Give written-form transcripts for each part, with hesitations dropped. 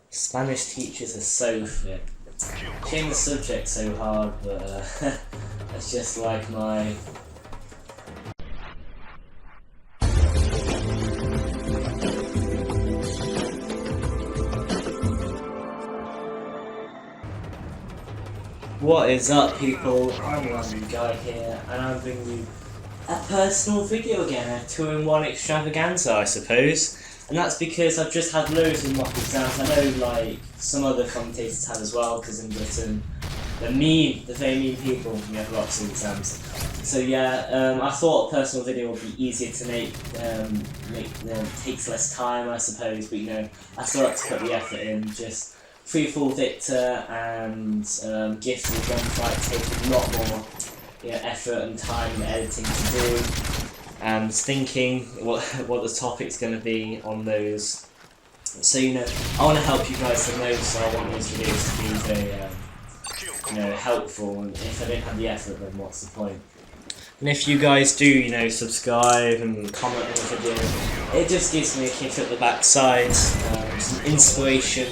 Spanish teachers are so fit. Change the subject so hard, but that's just like my... What is up, people? I'm Random Guy here, and I'm bringing you a personal video again, a 2-in-1 extravaganza, I suppose. And that's because I've just had loads of mock exams. I know, like, some other commentators have as well, because in Britain, the very mean people, we have lots of exams. So yeah, I thought a personal video would be easier to make, takes less time, I suppose, but you know, I still like to put the effort in. Just Freefall Victor and Gift of the Gunfight take a lot more effort and time and editing to do, and thinking what the topic's going to be on those. So you know, I want to help you guys to know, so I want these videos to be very helpful. And if I don't have the effort, then what's the point? And if you guys do, subscribe and comment on the video, it just gives me a kick at the backside, some inspiration.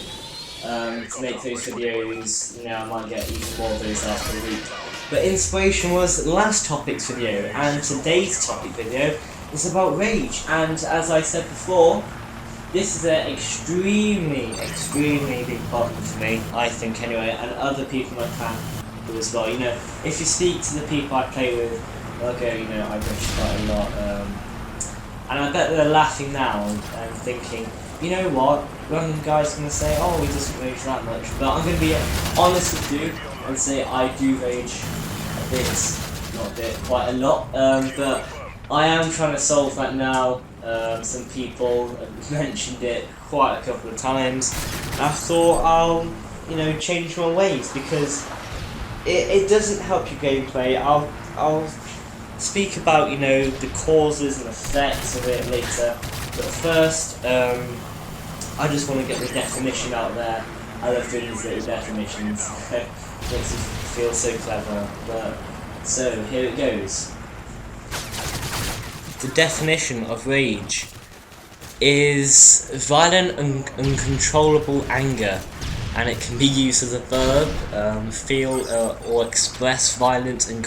To make those videos. I might get even more of those after a week. But inspiration was last topic's video, and today's topic video is about rage. And as I said before, this is an extremely big problem for me, I think anyway, and other people in my clan do as well. If you speak to the people I play with, they'll go, I rage quite a lot. And I bet they're laughing now and thinking, you know what, Random Guy's going to say, oh, he doesn't rage that much. But I'm going to be honest with you and say I do rage a bit, not a bit, quite a lot. But I am trying to solve that now. Some people have mentioned it quite a couple of times. I thought I'll, change my ways, because it doesn't help your gameplay. I'll speak about, the causes and effects of it later. But first, I just want to get the definition out there. I love doing these little definitions. It makes you feel so clever. But so here it goes. The definition of rage is violent and uncontrollable anger, and it can be used as a verb. Feel or express violent and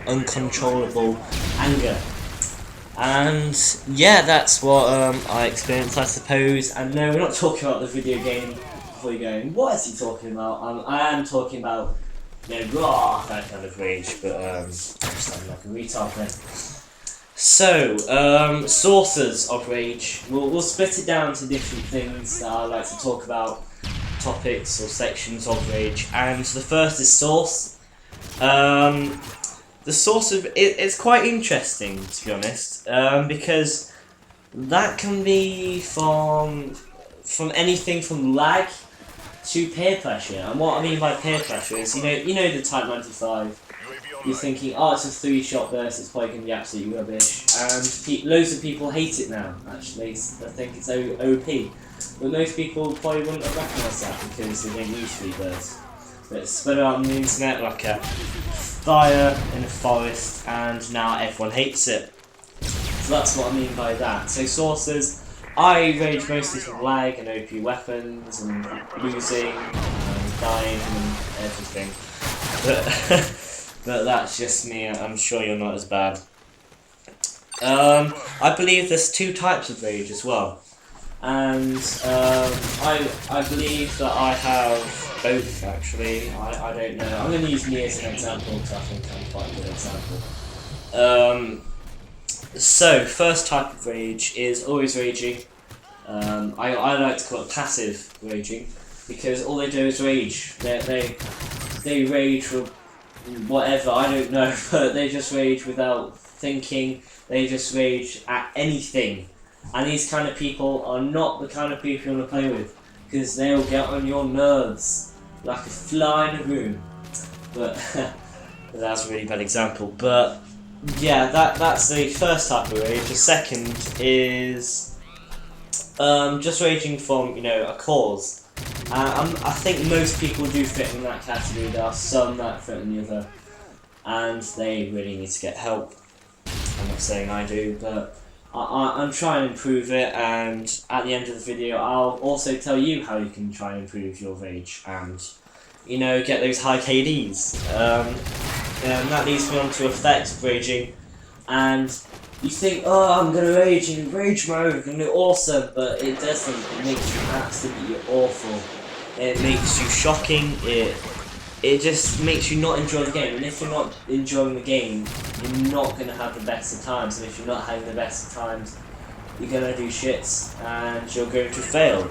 uncontrollable anger. And yeah, that's what I experienced, I suppose. And no, we're not talking about the video game. Before you're going, what is he talking about? I am talking about, that kind of rage, but I'm just sounding like a retard then. So, sources of rage. We'll split it down to different things that I like to talk about, topics or sections of rage. And the first is source. The source of it's quite interesting, to be honest, because that can be from anything from lag to peer pressure. And what I mean by peer pressure is, the Type 95. You're thinking, oh, it's a 3-shot burst, it's probably going to be absolutely rubbish, and loads of people hate it now. Actually, I think it's OP, but most people probably wouldn't have recognised that because they don't use 3 bursts. But it's spread out on the internet like a fire in a forest, and now everyone hates it. So that's what I mean by that. So sources, I rage mostly from lag and OP weapons and losing and dying and everything. But that's just me. I'm sure you're not as bad. I believe there's 2 types of rage as well. And I believe that I have both, actually. I don't know. I'm going to use me as an example because I think I'm quite a good example. So, first type of rage is always raging. I like to call it passive raging, because all they do is rage. They rage for whatever, I don't know, but they just rage without thinking. They just rage at anything. And these kind of people are not the kind of people you want to play with, because they'll get on your nerves like a fly in a room. But that's a really bad example. But yeah, that's the first type of rage. The second is just raging from a cause. I think most people do fit in that category. There are some that fit in the other, and they really need to get help. I'm not saying I do, but I'm trying to improve it, and at the end of the video I'll also tell you how you can try and improve your rage and, you know, get those high KDs. And that leads me on to effective raging, and you think, oh, I'm gonna rage in rage mode, I'm gonna do awesome, but it doesn't. It makes you absolutely awful. It makes you shocking. It just makes you not enjoy the game, and if you're not enjoying the game, you're not going to have the best of times, and if you're not having the best of times, you're going to do shits, and you're going to fail.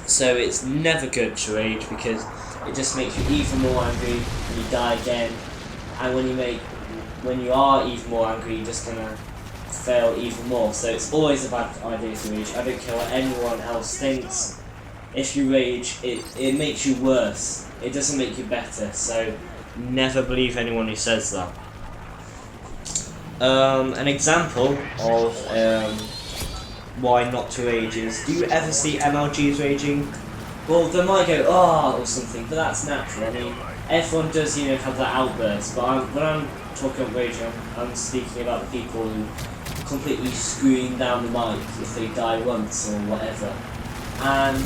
So it's never good to rage, because it just makes you even more angry, and you die again, and when you are even more angry, you're just going to fail even more. So it's always a bad idea to rage. I don't care what anyone else thinks. If you rage, it makes you worse. It doesn't make you better, so never believe anyone who says that. An example of why not to rage is, do you ever see MLGs raging? Well, they might go, oh, or something, but that's natural. I mean, everyone does, you know, have that outburst, but when I'm talking about raging, I'm speaking about the people who completely scream down the mic if they die once or whatever. And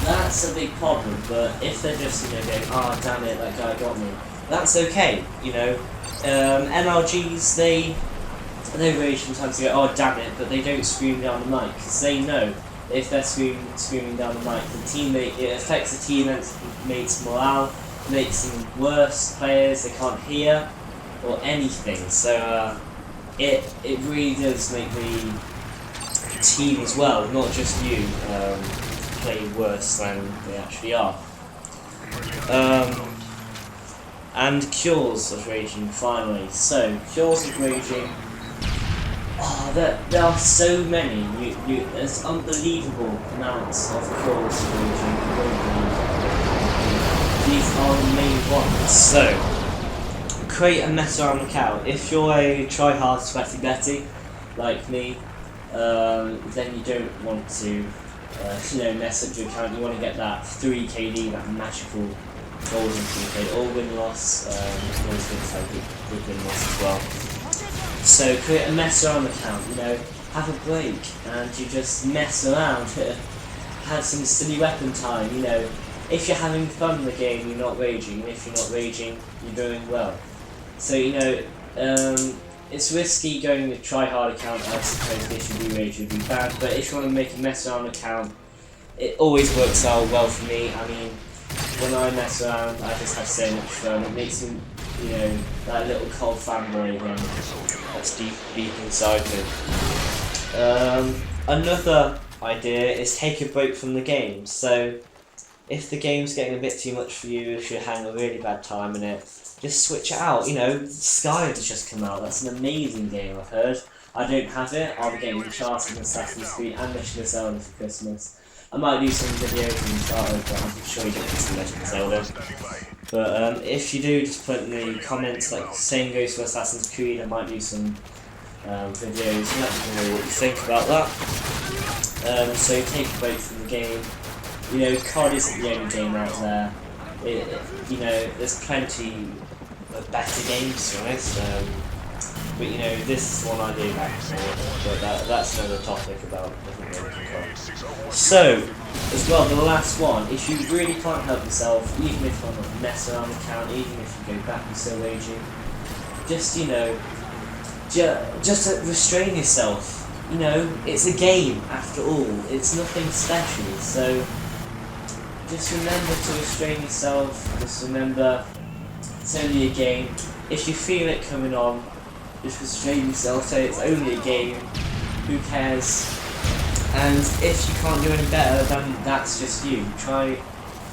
that's a big problem, but if they're just, you know, going, oh damn it, that guy got me, that's okay, you know. MLGs, they rage sometimes, they go, oh damn it, but they don't scream down the mic, because they know that if they're screaming down the mic, it affects the teammates' morale, makes them worse players, they can't hear, or anything, so it really does make the team as well, not just you, play worse than they actually are. And cures of raging, finally. So, cures of raging. Oh, there are so many. There's unbelievable amounts of cures of raging. These are the main ones. So, create a mess around account. If you're a try-hard sweaty Betty, like me, then you don't want to mess up your account. You want to get that 3 KD, that magical golden 3 KD, or win-loss, always good to have good win-loss as well. So create a mess around account, you know, have a break, and you just mess around, have some silly weapon time, you know. If you're having fun in the game, you're not raging, and if you're not raging, you're doing well. So, you know, it's risky going with try-hard account, I suppose. If you do rage, you'll be bad, but if you want to make a mess around account, it always works out well for me. I mean, when I mess around, I just have so much fun. It makes me, you know, that little cold fanboy again that's deep inside me. Another idea is take a break from the game. So, if the game's getting a bit too much for you, if you're having a really bad time in it, just switch it out. You know, Sky has just come out. That's an amazing game, I've heard. I don't have it. I'll be getting Uncharted and Assassin's Creed and Legend of Zelda for Christmas. I might do some videos on Uncharted, but I'm sure you don't get some Legend of Zelda. But if you do, just put in the comments, like same goes for Assassin's Creed. I might do some videos. Let me know what you think about that. So take a break from the game. You know, COD isn't the only game out there. You know, there's plenty of better games, to be honest. But you know, this is one I do like for, but that's another topic about different games. So, as well, the last one, if you really can't help yourself, even if I'm not mess around the account, even if you go back and still raging, just, you know, just restrain yourself. You know, it's a game after all, it's nothing special, so just remember to restrain yourself, just remember it's only a game. If you feel it coming on, just restrain yourself, say it's only a game, who cares? And if you can't do any better, then that's just you. Try,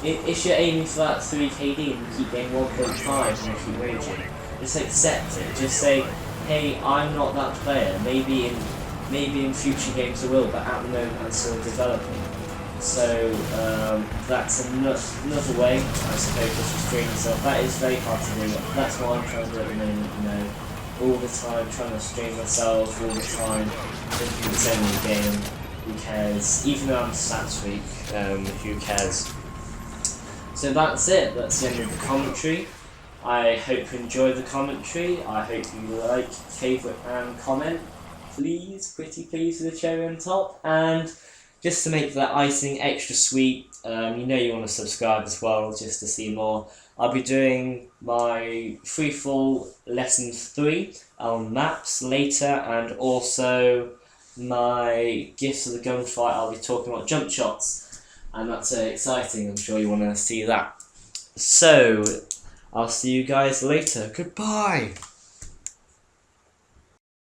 if you're aiming for that 3 KD and you keep getting 1.5 and you keep raging, just accept it, just say, hey, I'm not that player, maybe in future games I will, but at the moment I'm still developing. So that's another way, I suppose, just restrain yourself. That is very hard to do. That's what I'm trying to do at the moment, you know. All the time, trying to restrain myself, all the time, thinking it's only a game, who cares? Even though I'm a stats freak, who cares? So that's it, that's the end of the commentary. I hope you enjoyed the commentary, I hope you like, favourite and comment. please, pretty please with the cherry on top. And just to make that icing extra sweet, you know you want to subscribe as well just to see more. I'll be doing my free fall lesson 3 on maps later, and also my gifts of the gunfight. I'll be talking about jump shots, and that's exciting. I'm sure you want to see that. So I'll see you guys later. Goodbye.